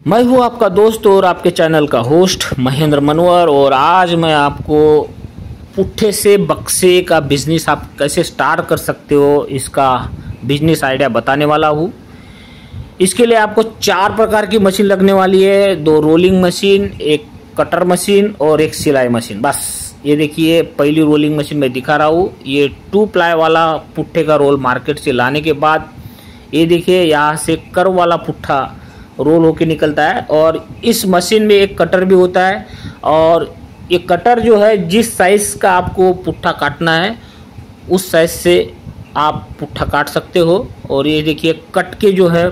मैं हूं आपका दोस्त और आपके चैनल का होस्ट महेंद्र मनवर। और आज मैं आपको पुट्ठे से बक्से का बिजनेस आप कैसे स्टार्ट कर सकते हो, इसका बिजनेस आइडिया बताने वाला हूं। इसके लिए आपको 4 प्रकार की मशीन लगने वाली है। 2 रोलिंग मशीन, एक कटर मशीन और एक सिलाई मशीन। बस ये देखिए, पहली रोलिंग मशीन मैं दिखा रहा हूँ। ये 2 प्लाई वाला पुट्ठे का रोल मार्केट से लाने के बाद ये देखिए, यहाँ से कर्व वाला पुट्ठा रोल होके निकलता है। और इस मशीन में एक कटर भी होता है। और ये कटर जो है, जिस साइज़ का आपको पुट्ठा काटना है उस साइज़ से आप पुट्ठा काट सकते हो। और ये देखिए, कट के जो है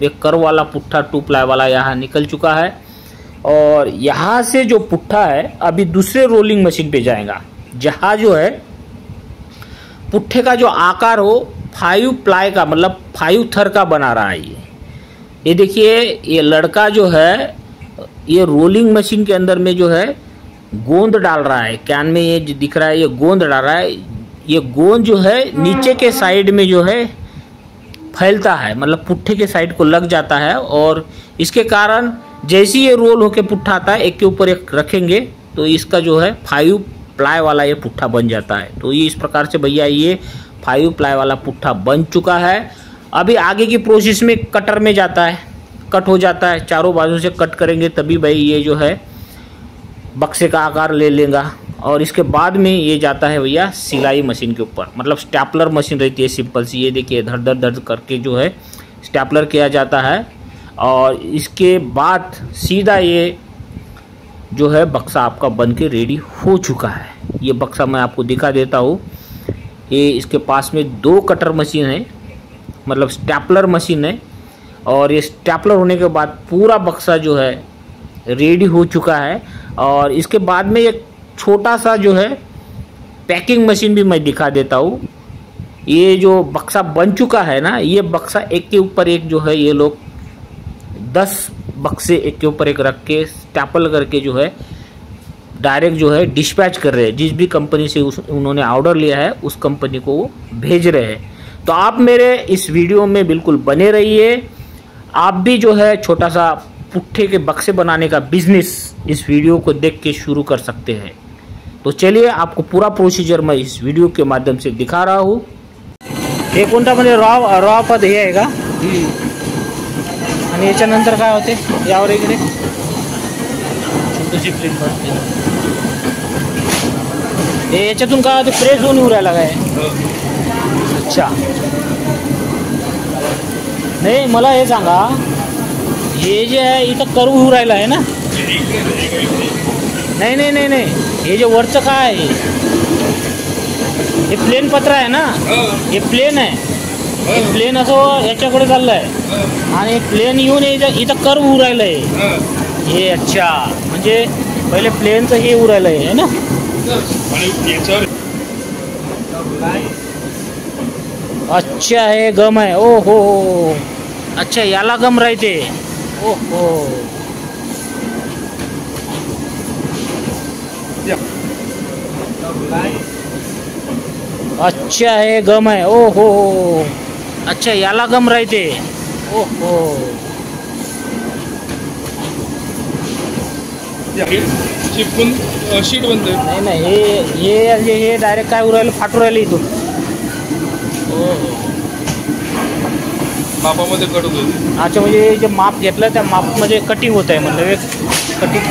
एक कर्व वाला पुट्ठा 2 प्लाई वाला यहाँ निकल चुका है। और यहाँ से जो पुट्ठा है अभी दूसरे रोलिंग मशीन पे जाएगा, जहाँ जो है पुट्ठे का जो आकार हो 5 प्लाई का, मतलब 5 थर का बना रहा है। ये देखिए, ये लड़का जो है ये रोलिंग मशीन के अंदर में जो है गोंद डाल रहा है। कैन में ये जो दिख रहा है, ये गोंद डाल रहा है। ये गोंद जो है नीचे के साइड में जो है फैलता है, मतलब पुट्ठे के साइड को लग जाता है। और इसके कारण जैसे ये रोल होके पुट्ठा आता है, एक के ऊपर एक रखेंगे तो इसका जो है 5 प्लाई वाला ये पुट्ठा बन जाता है। तो ये इस प्रकार से भैया ये 5 प्लाई वाला पुट्ठा बन चुका है। अभी आगे की प्रोसेस में कटर में जाता है, कट हो जाता है। चारों बाजू से कट करेंगे तभी भाई ये जो है बक्से का आकार ले लेगा। और इसके बाद में ये जाता है भैया सिलाई मशीन के ऊपर, मतलब स्टैपलर मशीन रहती है सिंपल सी। ये देखिए, धड़ धड़ धड़ करके जो है स्टैपलर किया जाता है। और इसके बाद सीधा ये जो है बक्सा आपका बन के रेडी हो चुका है। ये बक्सा मैं आपको दिखा देता हूँ। ये इसके पास में 2 कटर मशीन है, मतलब स्टैपलर मशीन है। और ये स्टैपलर होने के बाद पूरा बक्सा जो है रेडी हो चुका है। और इसके बाद में एक छोटा सा जो है पैकिंग मशीन भी मैं दिखा देता हूँ। ये जो बक्सा बन चुका है ना, ये बक्सा एक के ऊपर एक जो है, ये लोग 10 बक्से एक के ऊपर एक रख के स्टैपल करके जो है डायरेक्ट जो है डिस्पैच कर रहे हैं। जिस भी कंपनी से उन्होंने ऑर्डर लिया है उस कंपनी को वो भेज रहे हैं। तो आप मेरे इस वीडियो में बिल्कुल बने रहिए। आप भी जो है छोटा सा पुट्ठे के बक्से बनाने का बिजनेस इस वीडियो को देख के शुरू कर सकते हैं। तो चलिए, आपको पूरा प्रोसीजर मैं इस वीडियो के माध्यम से दिखा रहा हूँ। हे कोणता म्हणजे रॉ पद हे आहे का? आणि याच्यानंतर काय होते यावर इकडे छोटीशी प्रिंट पडते. हे याच्यातून काय होते, प्रेस होऊन येऊ राहिला काय? अच्छा, नाही मला हे सांगा, हे जे आहे इथं कर्व होऊ राहिला आहे ना? नाही नाही नाही नाही, हे जे वरचं काय आहे हे प्लेन पत्र आहे ना? हे प्लेन आहे, हे प्लेन असं याच्याकडे चाललं आहे आणि प्लेन येऊन इथं कर्व होऊ राहिलं आहे हे. अच्छा, म्हणजे पहिले प्लेनचं हे होऊ राहिलं आहे ना? अच्छा, हे गम आहे. ओ हो, अच्छा याला गम राहते. ओ हो, अच्छा हे गम आहे. ओ हो, अच्छा याला गम राहते. ओ हो, चिपकून शीट बनते. नाही नाही, हे डायरेक्ट काय उरायला फाटू राहिलं इथून. हो हो, मापामध्ये कट होते. अच्छा, म्हणजे जे माप घेतलं त्या मापमध्ये कटिंग होत आहे, म्हणजे कटिंग.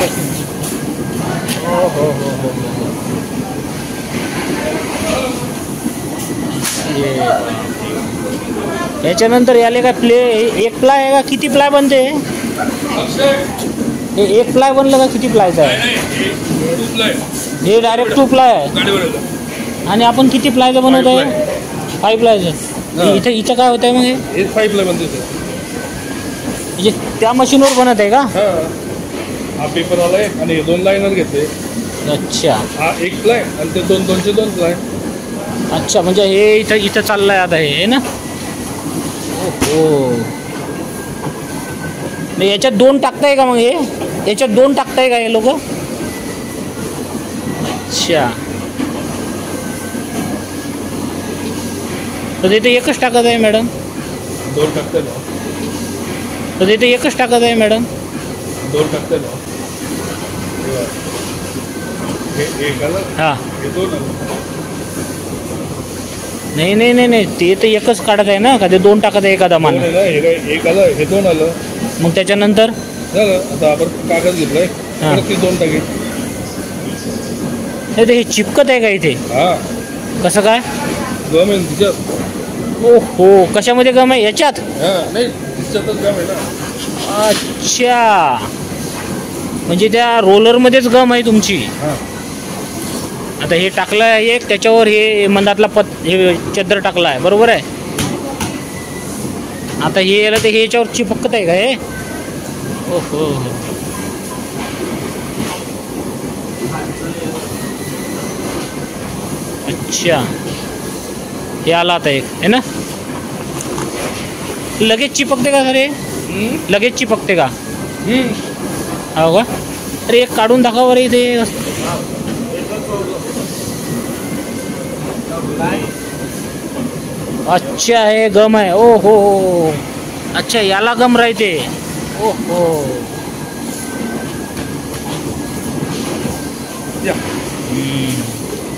हो हो हो हो, याच्यानंतर याले काय एक प्लाय आहे का किती प्लाय बनते? हे 1 प्लाय बनलं का किती प्लायचं आहे? हे डायरेक्ट 2 प्लाय आहे. आणि आपण किती प्लायचं बनवत आहे? 5 प्लायचं. इथं काय होत आहे मग? हे 5 प्लाय बनते. म्हणजे त्या मशीनवर बनत आहे का? हा पेपर वाला आहे आणि 2 लाईनर घेते. अच्छा, हा 1 प्लाय आणि ते 2 प्लाय. अच्छा, म्हणजे हे इथं चाललंय आता हे ना? हो, याच्यात 2 टाकताय का मग? हे याच्यात 2 टाकताय का हे लोक? अच्छा, तर तिथे एकच टाकत आहे मॅडम? 2 टाकते ना. तर तिथे एकच टाकत आहे मॅडम? दोन टाकते ना हे कलर हां हे दोन आलं. नाही नाही नाही नाही ते तर एकच काढत आहे ना का ते दोन टाकत आहे एका दोन दमानं. आहे ना एक आलं हे दोन आलं मग त्याच्यानंतर झालं. आता आपण कागद घेतलाय हां. परत ती दोन टाकेल. नाही तर हे चिपकत आहे का इथे हा कसं काय? गम आहे ना तिच्यात. ओ हो कशामध्ये गम आहे याच्यात? हा नाही तिच्यातच गम आहे ना. अच्छा म्हणजे त्या रोलरमध्येच गम आहे तुमची. हा आता हे टाकलं आहे एक त्याच्यावर हे मंदातला हे चद्दर टाकला आहे बरोबर आहे. आता हे याला ते हे याच्यावर चिपकत आहे का हे? ओ हो हो अच्छा हे आला आता एक है ना. लगेच चिपकते का सर हे? लगेच चिपकते का? हो का? अरे एक काढून दाखवा बरं इथे. अच्छा हे गम आहे. ओ हो अच्छा याला गम राहते. ओ हो या.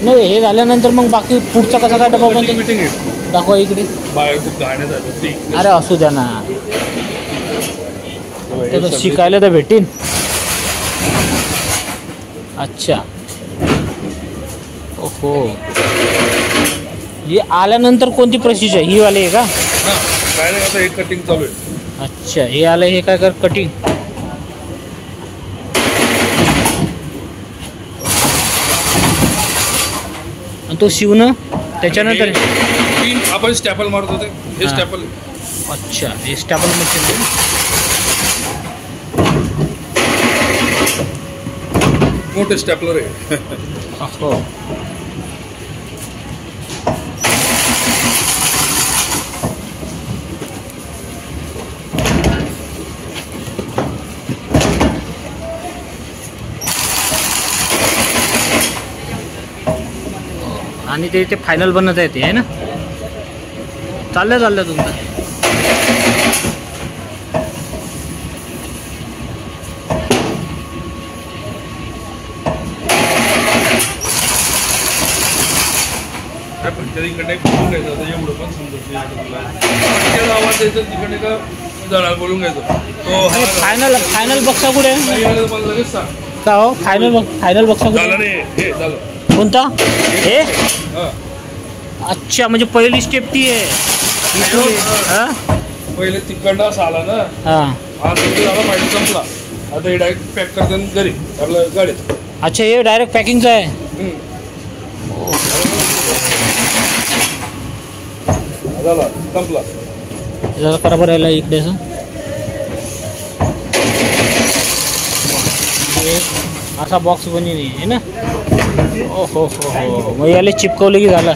नाही हे झाल्यानंतर मग बाकी पुढचा कसा काय डबा बनतो मीटिंग आहे दाखवा इकडे. बाहेर खूप गाण्यात आलं ते. अरे असू द्या ना ते तर शिकायला तर भेटीन. अच्छा ओहो हे आल्यानंतर कोणती प्रोसिजर ही वाली आहे का? हा काय नाही आता हे कटिंग चालू आहे. अच्छा हे आलं हे काय कर कटिंग. आणि तो शिवणं त्याच्यानंतर तीन आपण स्टॅपल मारत होते हे हा. स्टॅपल. अच्छा हे स्टॅपल मशीन. मोठे स्टॅपलर आहे. हो आणि ते फायनल बनत आहे ते आहे ना. चाललं तुमचं. पंचायतीकडे बोलून घ्यायचं आता एवढं पण समजत नाही. आवाज द्यायचं तिकडे का जरा बोलून घ्यायचं तो फायनल बक्सा कुठे आहे? मला लगेच सांग. का हो फायनल बक्सा कुठे झालं आहे? नाही हे झालं. कोणता हे? हा अच्छा म्हणजे पहिली स्टेप ती आहे. हां पहिले तिकडनं असं आला ना. हां आज झाला पाहिजे संपला. आता हे डायरेक्ट पॅक करतात घरी आपलं गाडीत. अच्छा हे डायरेक्ट पॅकिंगचं आहे. झाला संपला. जरा करा बरं याला इकडे असं. असा बॉक्स बनी आहे ना. ओ हो हो हो मग याला चिपकवलं की झालं.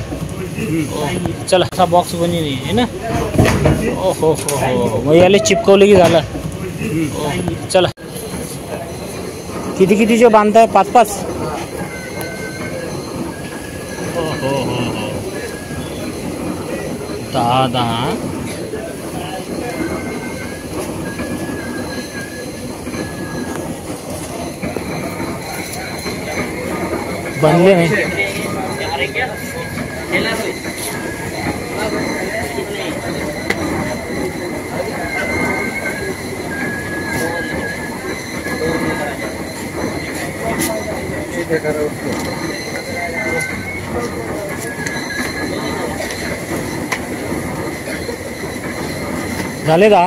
चला असा बॉक्स बनी आहे ना. ओ हो हो हो मग याला चिपकवलं की झालं. चला कितीचे बांधताय? 5 हो हो हो हो 10 बनले नाही. झाले का?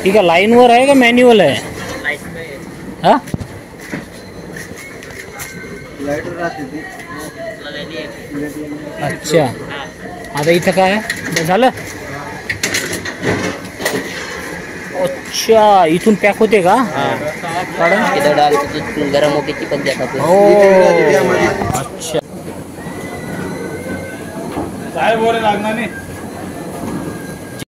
ठीक आहे. लाईनवर आहे का मॅन्युअल आहे? हां अच्छा आता इथं काय झालं? अच्छा इथून पॅक होते का? इधर डाल तो गरम होके चिपक जाता है. हो अच्छा काय बोरे लागणार नाही.